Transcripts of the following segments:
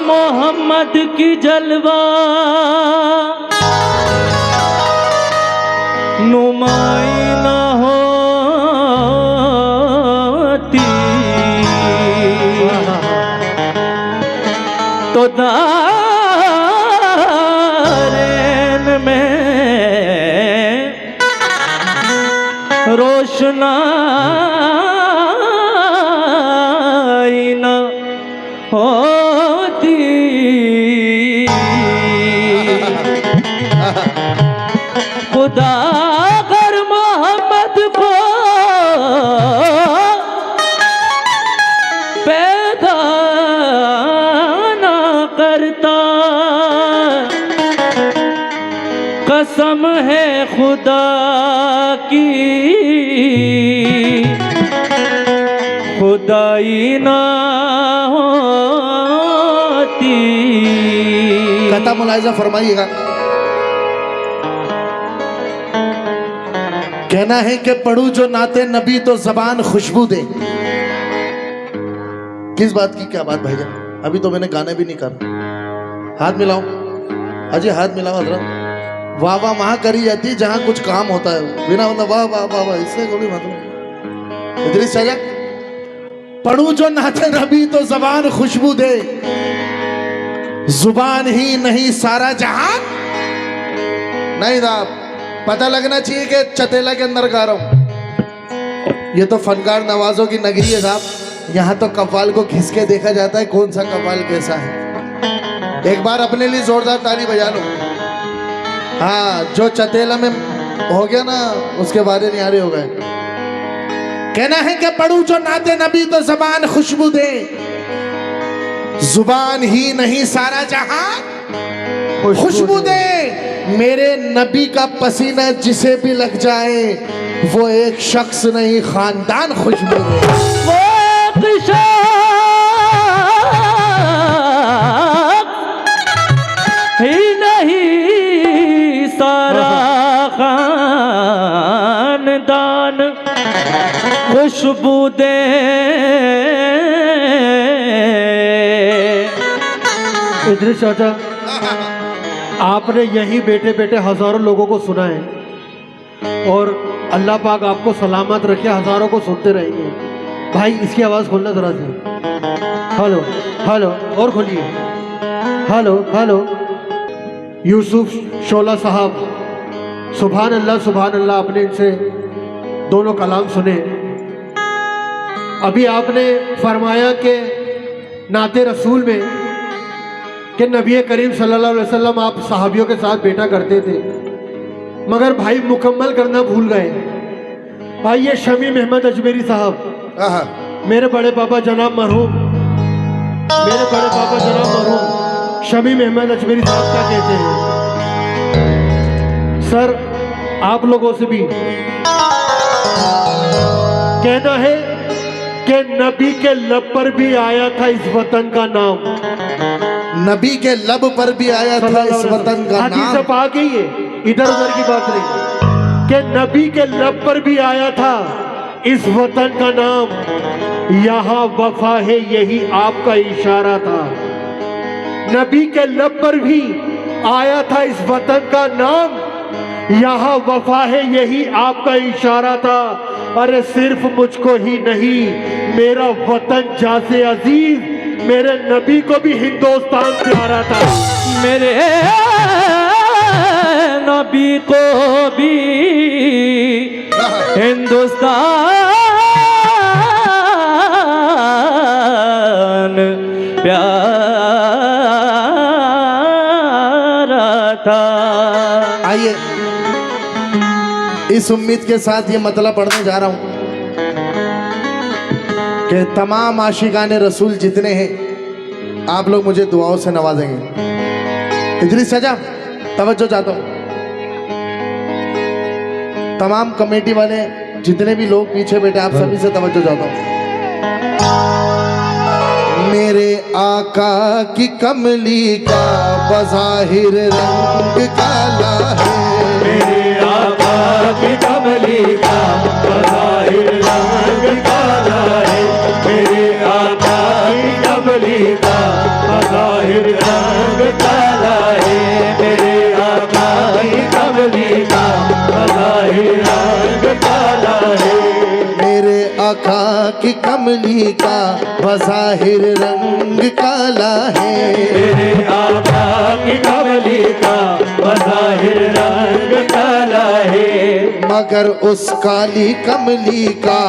मोहम्मद की जलवा नुमाइना होती तो दारैन में रोशनाई न होती। खुदा अगर मोहम्मद को पैदा ना करता, कसम है खुदा की खुदाई ना होती। कहता मुलाहिजा फरमाइएगा, कहना है कि पढ़ू जो नाते नबी तो जबान खुशबू दे। किस बात की क्या बात भाईजान? अभी तो मैंने गाने भी नहीं कर। हाथ मिलाओ अजय, हाथ मिलाओ हजरत। वाह वाह वहां करी जाती है जहां कुछ काम होता है, बिना मतलब वाह वाह वाह वाह इससे कोई मतलब। इदरीस चाचा, पढ़ू जो नाते नबी तो जबान खुशबू दे, जुबान ही नहीं सारा जहां। नहीं साहब, पता लगना चाहिए कि चतेला के अंदर गा रहा हूं। ये तो फनकार नवाजों की नगरी है साहब, यहाँ तो कव्वाल को घिस के देखा जाता है कौन सा कव्वाल कैसा है। एक बार अपने लिए जोरदार ताली बजा लो। हाँ, जो चतेला में हो गया ना उसके बारे न्यारे हो गए। कहना है कि पढ़ू जो नाते नबी तो जबान खुशबू दे, जुबान ही नहीं सारा जहां खुशबू दे। मेरे नबी का पसीना जिसे भी लग जाए वो एक शख्स नहीं खानदान खुशबू दे। वो एक शख्स ही नहीं सारा खानदान खुशबू दे। इदरीस चाचा, आपने यही बेटे बेटे हजारों लोगों को सुना है और अल्लाह पाक आपको सलामत रखे, हजारों को सुनते रहेंगे। भाई इसकी आवाज़ खोलना जरा से। हेलो हेलो, और खोलिए। Hello hello. यूसुफ शोला साहब, सुभान अल्लाह। आपने इनसे दोनों कलाम सुने। अभी आपने फरमाया कि नाते रसूल में कि नबी करीम सल्लल्लाहु अलैहि वसल्लम आप सहाबियों के साथ बैठा करते थे, मगर भाई मुकम्मल करना भूल गए। भाई ये शमी अहमद अजमेरी साहब, मेरे बड़े पापा जनाब मरहूम शमी अहमद अजमेरी साहब क्या कहते हैं? सर आप लोगों से भी कहना है कि नबी के लब पर भी आया था इस वतन का नाम। नबी के लब पर भी आया था इस वतन का नाम। हदीस पाक ही है, इधर उधर की बात नहीं। कि नबी के लब पर भी आया था इस वतन का नाम, यहाँ वफा है यही आपका इशारा था। नबी के लब पर भी आया था इस वतन का नाम, यहाँ वफा है यही आपका इशारा था। अरे सिर्फ मुझको ही नहीं मेरा वतन जासे अजीज, मेरे नबी को भी हिंदुस्तान प्यारा था। मेरे नबी को भी हिंदुस्तान प्यारा था। आइए इस उम्मीद के साथ ये मतलब पढ़ने जा रहा हूं कि तमाम आशिकाने रसूल जितने हैं आप लोग मुझे दुआओं से नवाजेंगे। इदरीस चाचा तवज्जो चाहता हूं, तमाम कमेटी वाले जितने भी लोग पीछे बैठे आप सभी से तवज्जो चाहता हूं। मेरे आका की कमली का बज़ाहिर रंग काला है, मेरे आका की कमली का बज़ाहिर रंग काला है, मेरे आका की कमली का बज़ाहिर रंग काला है, मेरे आका की कमली का बज़ाहिर रंग काला है, मेरे आका की कमली का बज़ाहिर रंग काला है, मेरे आका की कमली का बज़ाहिर रंग काला है, मगर उस काली कमली का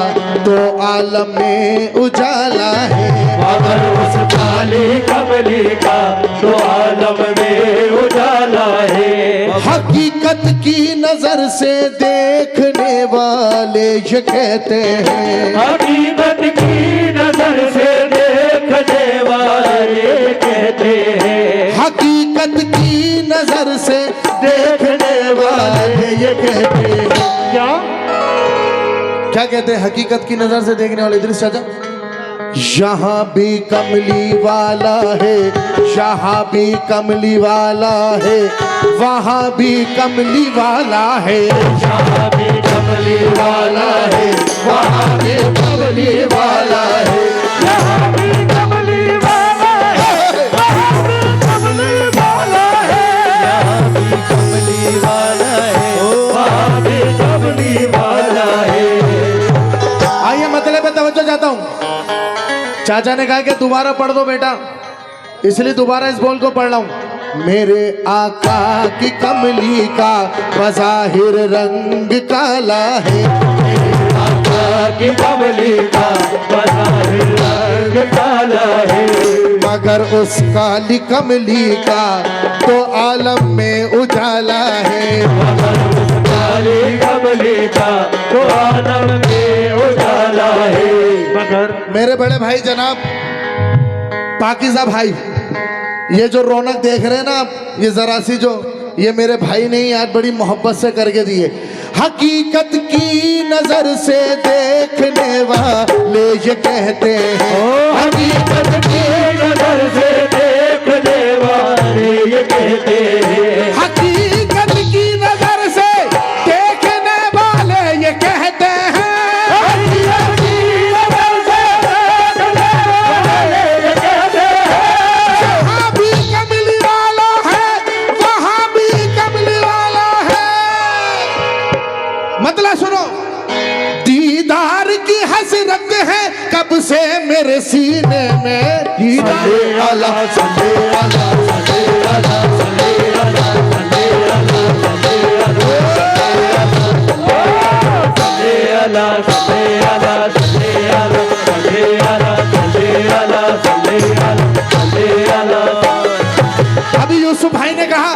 तो आलम में उजाला है, मगर उस काली कमली का तो आलम में उजाला है। हकीकत की नजर से देखने वाले ये कहते हैं, हकीकत की नजर से देखने वाले कहते हैं, हकीकत की नजर से देखने वाले ये कहते हैं। क्या कहते हैं हकीकत की नजर से देखने वाले इदरीस चाचा? यहाँ भी कमली वाला है, यहाँ भी कमली वाला है, वहाँ भी कमली वाला है, यहाँ भी कमली वाला है, वहाँ भी कमली वाला है, यहाँ भी कमली वाला है, वहाँ भी कमली वाला है, यहाँ भी कमली वाला है, वहाँ भी कमली वाला है। आइए मतलब पे तवज्जो चाहता हूँ। चाचा ने कहा कि दोबारा पढ़ दो बेटा, इसलिए दोबारा इस बोल को पढ़ रहा हूँ। मेरे आका की कमली का बज़ाहिर रंग काला है, मेरे आका की कमली का बज़ाहिर रंग काला है, मगर उस काली कमली का तो आलम में उजाला है, मगर उस काली कमली का तो आलम में उजाला है। मगर मेरे बड़े भाई जनाब पाकिज़ा भाई, ये जो रौनक देख रहे हैं ना आप, ये जरा सी जो ये मेरे भाई ने ही आज बड़ी मोहब्बत से करके दिए। हकीकत की नजर से देखने वाले ये कहते हैं, हकीकत की नजर से देखने वाले ये कहते हैं, हकीकत की नजर से देखने वाले ये कहते हैं, हकीकत की नजर से देखने वाले ये कहते हैं, जहाँ भी कमली वाला है वहाँ भी कमली वाला है। मतलब सुनो, दीदार की हसरत है कब से मेरे सीने में, दीदार आला सल्ले आला सल्ले आला सल्ले आला सल्ले आला सल्ले आला सल्ले अला सल्ले अला सल्ले अला सल्ले अला सल्ले अला सल्ले अला। अभी यूसुफ भाई ने कहा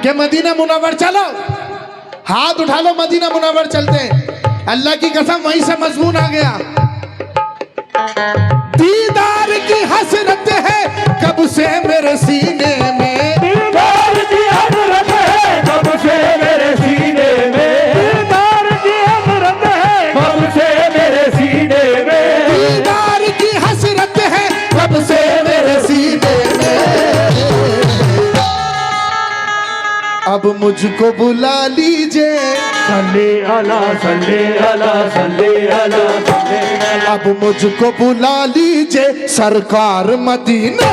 कि मदीना मुनव्वर चलो, हाथ उठा लो, मदीना मुनव्वर चलते हैं। अल्लाह की कसम वहीं से मजमून आ गया। दीदार की हसरत है कब से मेरे सीने में, दीदार की हसरत है कब से मेरे सीने में, दीदार की हसरत है कब से मेरे सीने में, दीदार की हसरत है कब से मेरे सीने में। अब मुझको बुला लीजिए, सल्ले अला सल्ले अला सल्ले अला सल्ले अला। अब मुझको बुला लीजिए सरकार मदीने।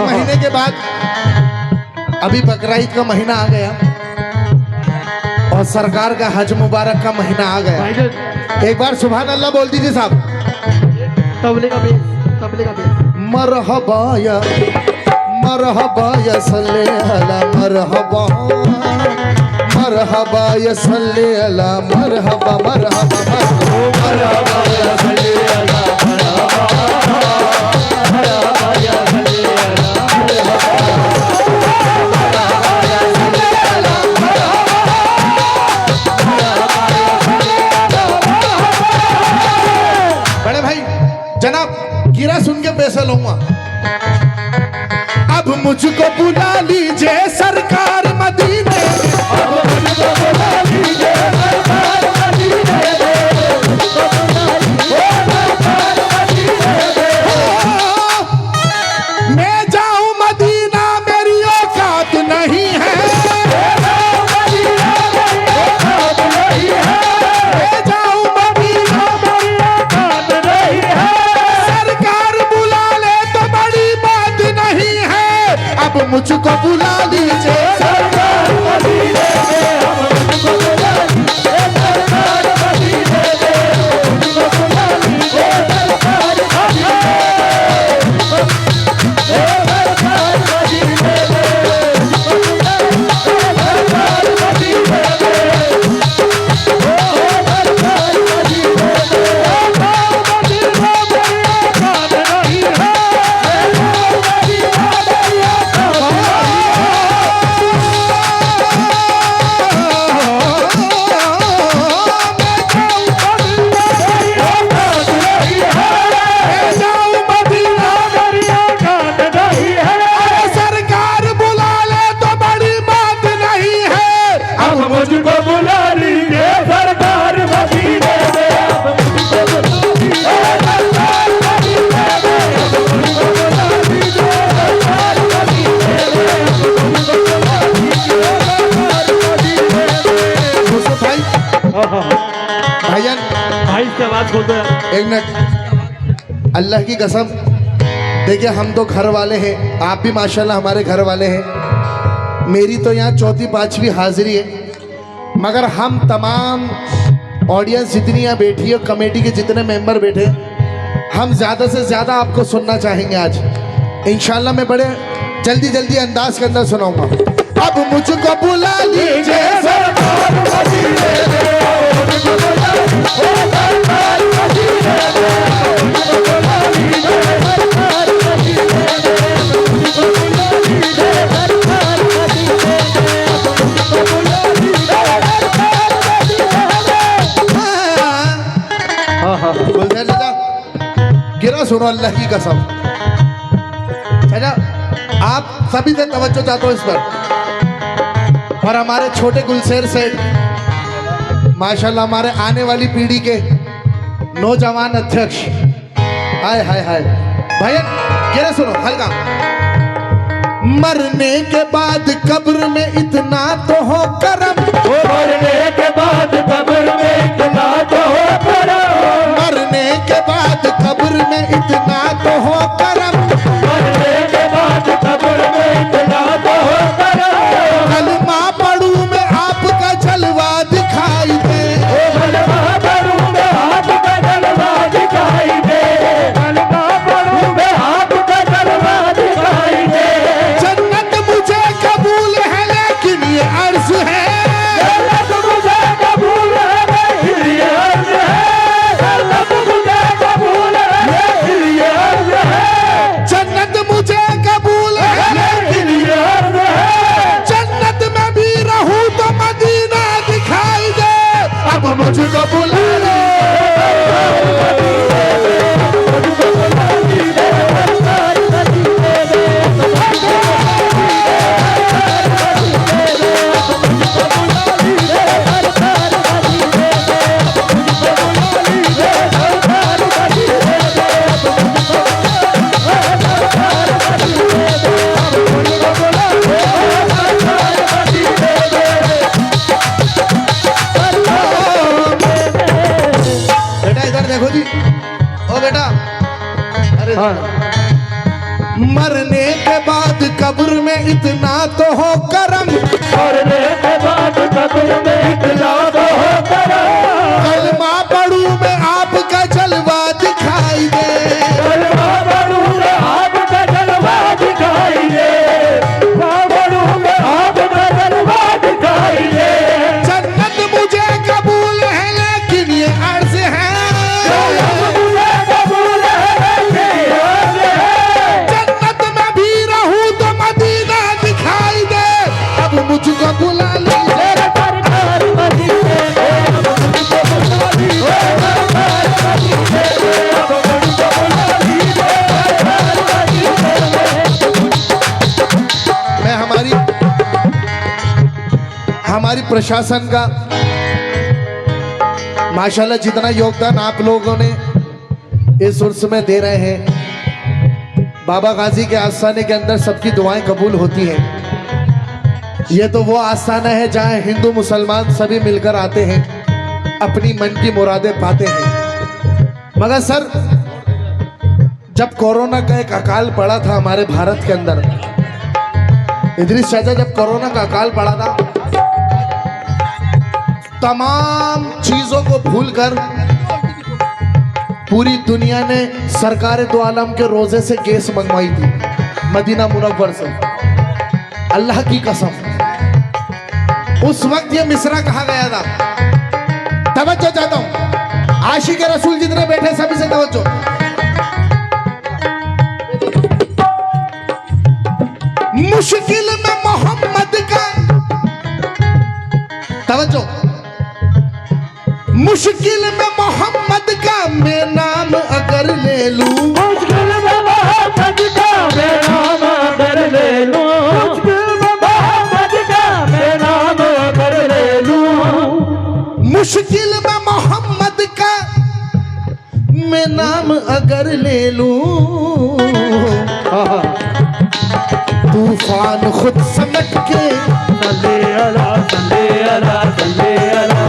महीने के बाद अभी बकरीद का महीना आ गया और सरकार का हज मुबारक का महीना आ गया। भाईजान एक बार सुभान अल्लाह बोल दीजिए साहब। तबले का बेस, तबले का बेस। मरहबा या सल्ले अला मरहबा, मरहबा या सल्ले अला मरहबा, मरहबा मरहबा या सल्ले अला मरहबा, मरहबा या सल्ले अला मरहबा। बड़े भाई जनाब गिरा सुन के पैसा लूंगा। अब मुझको बुला लीजिए सरकार मदीने, अब मुझको बुला लीजिए सरकार मदीने, मैं जाऊं मदीना मेरी औकात नहीं है, मैं जाऊं मदीना मेरी औकात नहीं है, सरकार बुला ले तो बड़ी बात नहीं है। अब मुझको बुला लीजिए सरकार मदीने में, अब मुझको बुला लीजिए सरकार मदीने में, मुझको बुला लीजिए सरकार मदीने में, सरकार मदीने में, मुझको बुला लीजिए सरकार मदीने में, सरकार मदीने भाईजान भाई से आवाज बोल दो यार। एक मिनट, अल्लाह की कसम देखिए हम तो घर वाले हैं, आप भी माशाल्लाह हमारे घर वाले हैं। मेरी तो यहाँ चौथी पांचवी हाजिरी है, मगर हम तमाम ऑडियंस जितनी यहाँ बैठी है, कमेटी के जितने मेंबर बैठे, हम ज़्यादा से ज़्यादा आपको सुनना चाहेंगे आज। इंशाल्लाह मैं बड़े जल्दी जल्दी अंदाज के अंदर सुनाऊंगा। अब मुझको बुला लीजिए सरकार मदीने में, मुझको बुला लीजिए सरकार मदीने में, मुझको बुला लीजिए सरकार मदीने में, मुझको बुला लीजिए सरकार मदीने में, मुझको बुला लीजिए सरकार मदीने में। गिरा सुनो अल्लाह की कसम। अच्छा आप सभी से तवज्जो चाहता हूँ इस पर, और हमारे छोटे गुलशेर सेठ माशाल्लाह हमारे आने वाली पीढ़ी के नौजवान अध्यक्ष, हाय हाय हाय भैया गिरा सुनो हल्का। मरने के बाद कब्र में इतना तो हो करम, मरने के बाद कब्र में इतना तो हो करम, मरने के बाद कब्र में इतना तो हो करम, मरने के बाद कब्र में इतना तो हो करम, कलमा पढ़ूं मैं आपका जलवा दिखाई दे, कलमा पढ़ूं मैं आपका जलवा दिखाई दे, कलमा पढ़ूं मैं आपका जलवा दिखाई दे, जन्नत मुझे कबूल है लेकिन ये अर्ज है, जन्नत मुझे कबूल है लेकिन ये अर्ज है, जन्नत मुझे कबूल है लेकिन ये अर्ज है, जन्नत मुझे कबूल है लेकिन ये अर्ज है, जन्नत में भी रहूं तो मदीना दिखाई दे। अब मुझको बुला ले देखो जी, ओ बेटा, अरे हाँ मरने के बाद कब्र में इतना तो हो करम, मरने के बाद कब्र में इतना तो हो करम, कलमा पढ़ू में आपका जलवा दिखाई दे, कलमा पढ़ूं मैं आपका जलवा दिखाई दे, पढ़ूं मैं आपका जलवा दिखाई दे। जन्नत मुझे कबूल है लेकिन ये अर्ज है, मुझे कबूल है जन्नत में भी रहूं तो मदीना दिखाई दे, अब मुझको बुला लीजिए। मेरे सरकार मदीने में, अब मुझको बुला लीजिए, सरकार मदीने में, अब मुझको बुला लीजिए, सरकार मदीने में। मैं हमारी प्रशासन का माशाल्लाह जितना योगदान आप लोगों ने इस उर्स में दे रहे हैं, बाबा गाजी के आस्थाने के अंदर सबकी दुआएं कबूल होती हैं। ये तो वो आस्थाना है जहां हिंदू मुसलमान सभी मिलकर आते हैं, अपनी मन की मुरादें पाते हैं। मगर सर, जब कोरोना का एक अकाल पड़ा था हमारे भारत के अंदर, इदरीस चाचा, जब कोरोना का अकाल पड़ा था, तमाम चीजों को भूलकर पूरी दुनिया ने सरकार दो आलम के रोजे से गैस मंगवाई थी, मदीना मुनव्वर से। अल्लाह की कसम, उस वक्त ये मिसरा कहा गया था। तवज्जो चाहता हूं, आशिक रसूल जितने बैठे सभी से तवज्जो। मुश्किल में मोहम्मद का, तवज्जो, मुश्किल में मोहम्मद का मैं नाम अगर ले लूं, मुश्किल में मोहम्मद का मैं नाम अगर ले लूं, मुश्किल में मोहम्मद का मैं नाम अगर ले लूं, मुश्किल में मोहम्मद का मैं नाम अगर ले लूं, तूफान खुद समेट के, सल्ले अला सल्ले अला सल्ले अला,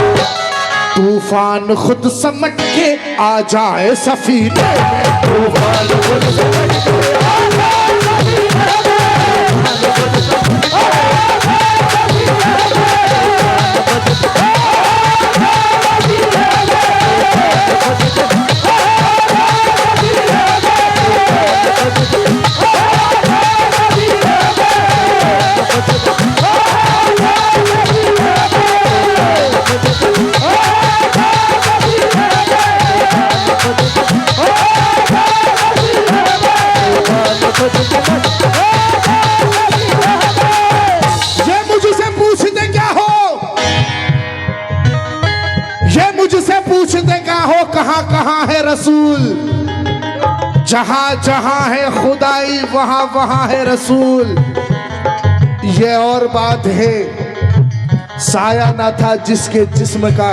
तूफान खुद समट के आ जाए सफीने में, तूफान खुद समट के आ जाए सफीने में, ये मुझसे पूछते क्या हो, ये मुझसे पूछते क्या हो, कहां कहां है रसूल, जहां जहां है खुदाई वहां वहां है रसूल। ये और बात है, साया ना था जिसके जिस्म का,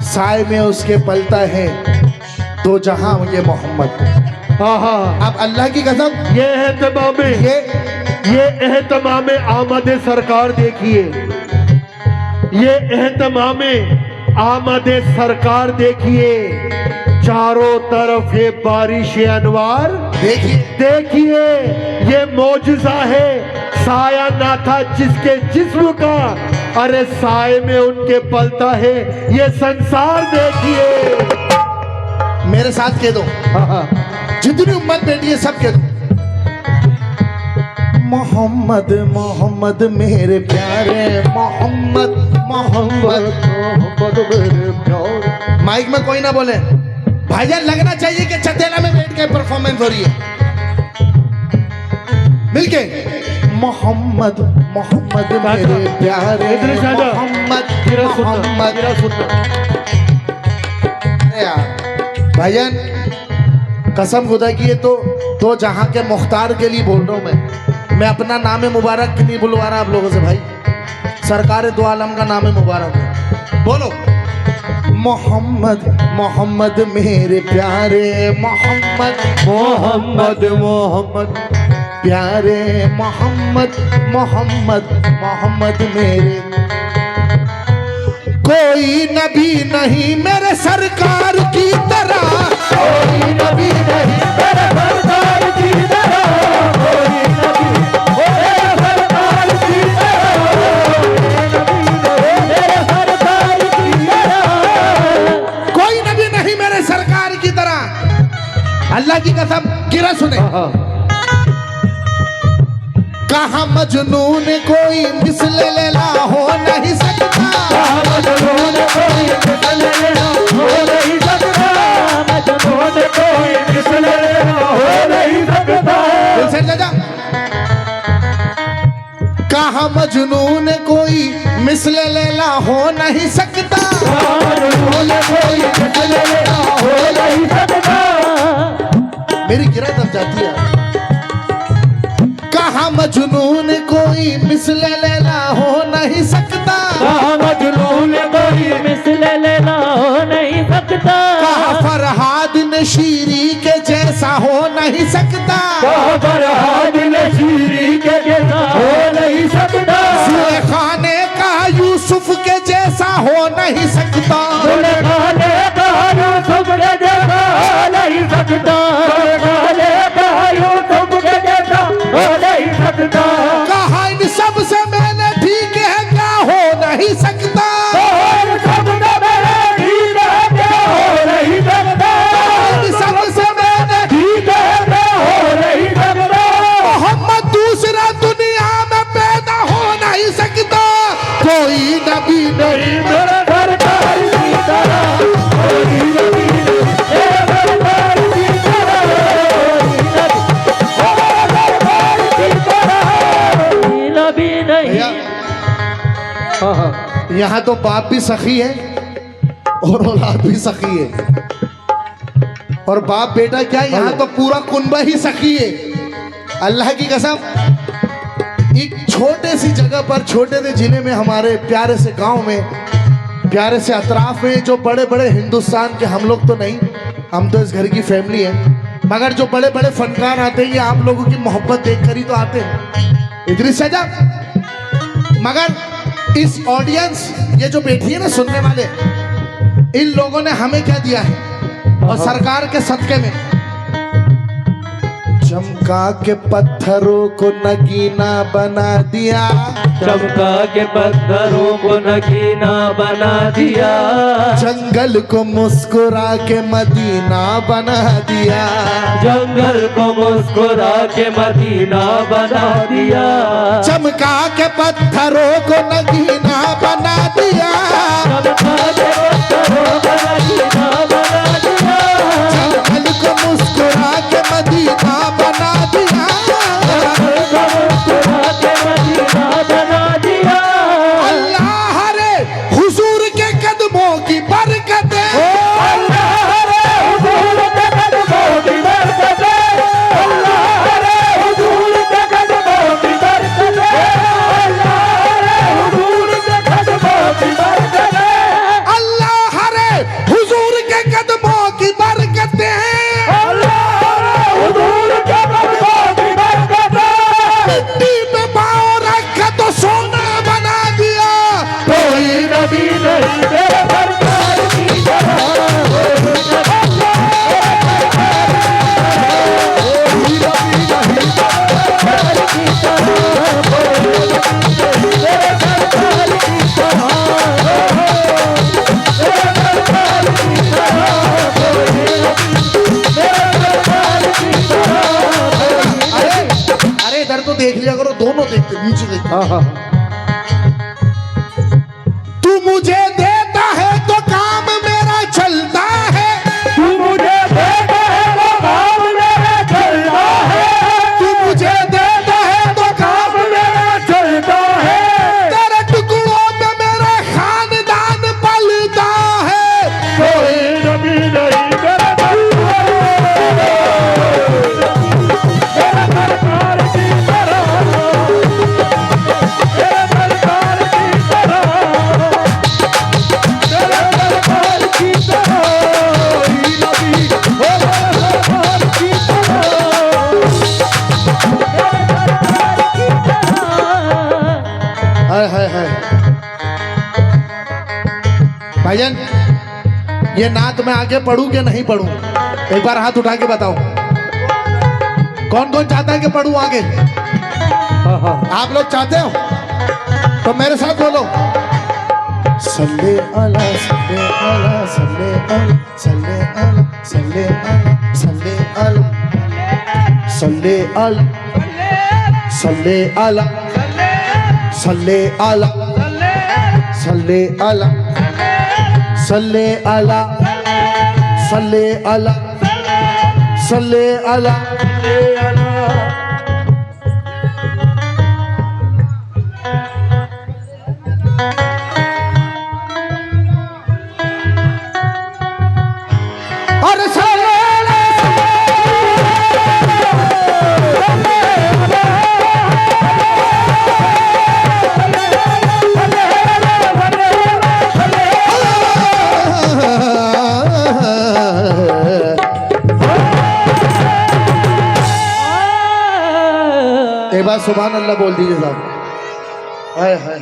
साय में उसके पलता है तो जहां ये मोहम्मद। अब अल्लाह की कसम, ये एहतमाम, ये एहतमाम आमद सरकार देखिए, ये एहतमाम आमद सरकार देखिए, चारों तरफ है बारिश अनवार। देखिए देखिए ये मौजज़ा है, साया ना था जिसके जिस्म का, अरे साए में उनके पलता है ये संसार। देखिए मेरे साथ कह दो, जितनी उम्मत बैठी है सब कह दो, मोहम्मद मोहम्मद मेरे प्यारे मोहम्मद मोहम्मद मोहम्मद मेरे प्यारे। माइक में कोई ना बोले, भाईजान लगना चाहिए कि चतेला में बैठ के परफॉर्मेंस हो रही है। मिलके मोहम्मद मोहम्मद मेरे प्यारे मोहम्मद मोहम्मद। अरे यार भाईजान, कसम खुदा की है तो जहां के मुख्तार के लिए बोल रहा हूं मैं अपना नाम मुबारक नहीं बुलवा रहा आप लोगों से भाई, सरकार दो आलम का नाम मुबारक है। बोलो मोहम्मद मोहम्मद मेरे प्यारे मोहम्मद मोहम्मद मोहम्मद प्यारे मोहम्मद मोहम्मद मोहम्मद मेरे। कोई नबी नहीं मेरे सरकार की तरह, कोई नबी नहीं मेरे सरकार की तरह, कोई नबी कहाँ मजनून कोई मिसल लैला हो नहीं सकता, मजनून कोई मिसल लैला हो नहीं सकता, मजनून कोई मिसल लैला हो नहीं सकता। दिल से जा। कहाँ मजनून कोई मिसल लैला हो नहीं सकता, मजनून कोई मिसल लैला हो नहीं सकता। मेरी गिरा दब जाती है। कहाँ मजनून कोई मिसल लैला हो नहीं सकता, मजनून कोई मिसल लैला हो नहीं सकता। कहाँ फरहाद नशीरी के जैसा हो नहीं सकता, फरहाद नशीरी के जैसा हो नहीं सकता। सुलेखाने का यूसुफ के जैसा हो नहीं सकता, सुलेखाने का यूसुफ के जैसा हो नहीं सकता, सुलेखाने का यूसुफ के जैसा हो नहीं सकता। कहा इन सब से मैंने ठीक है क्या हो नहीं सकता, और सबसे मेरे ठीक है क्या हो नहीं सकता, इन सब से मैंने ठीक है क्या हो नहीं सकता। मोहम्मद दूसरा दुनिया में पैदा हो नहीं सकता, कोई नबी नहीं मेरे सरकार की तरह कोई नबी नहीं, मेरे सरकार की तरह कोई नबी नहीं। भैया, यहाँ तो बाप भी सखी है और औलाद भी सखी है, और बाप बेटा क्या, यहाँ तो पूरा कुनबा ही सखी है। अल्लाह की कसम, एक छोटे सी जगह पर, छोटे से जिले में, हमारे प्यारे से गांव में, प्यारे से अतराफ में, जो बड़े बड़े हिंदुस्तान के, हम लोग तो नहीं, हम तो इस घर की फैमिली है, मगर जो बड़े बड़े फनकार आते हैं, ये आप लोगों की मोहब्बत देखकर ही तो आते हैं। इधर सजा, मगर इस ऑडियंस, ये जो बैठी है ना सुनने वाले, इन लोगों ने हमें क्या दिया है, और सरकार के सदके में चमका के पत्थरों को नगीना बना दिया, चमका के पत्थरों को नगीना बना दिया, जंगल को मुस्कुरा के मदीना बना दिया, जंगल को मुस्कुरा के मदीना बना दिया, चमका के पत्थरों को नगीना बना दिया, चमका के पत्थरों को नगीना बना दिया, जंगल को मुस्कुरा के मदीना बना दिया, जंगल को मुस्कुरा के मदीना बना दिया। अल्लाह रे हुजूर के कदमों की बरकतें, अल्लाह रे हुजूर के कदमों की बरकतें, अल्लाह रे हुजूर के कदमों की बरकतें, अल्लाह रे हुजूर के कदमों की बरकतें, अल्लाह रे हुजूर के कदमों की बरकतें, अल्लाह रे हुजूर के कदमों की बरकतें। मिट्टी पे पाँव रखा तो सोना बना दिया, कोई नबी नहीं तेरे सरकार की तरह, अरे इधर तो देख लिया करो, दोनों देखते, नीचे देखते। तू मुझे देता है तो काम मेरा चलता है, तू मुझे देता है तो काम मेरा चलता है, तू मुझे देता है तो काम मेरा चलता है, तेरे टुकड़ों में मेरा खानदान पलता है, कोई नबी नहीं तेरे सरकार की तरह, तेरे सरकार की तरह, तेरे सरकार की तरह, कोई नबी हो सरकार की तरह, तेरे सरकार की तरह। हाय हाय हाय। भाईजान, ये नात मैं आगे पढ़ूं कि नहीं पढ़ूं, एक बार हाथ उठा के बताओ, कौन कौन चाहता है कि पढ़ूं आगे? आप लोग चाहते हो तो मेरे साथ बोलो, सल्ले अला सल्ले अला सल्ले अला सल्ले अला सल्ले अला सल्ले अला सल्ले अला सल्ले आला सल्ले आला सल्ले आला सल्ले आला सल्ले आला सल्ले आला अरे सल्ले एक बार सुभान अल्लाह बोल दीजिए साहब। हाय हाय।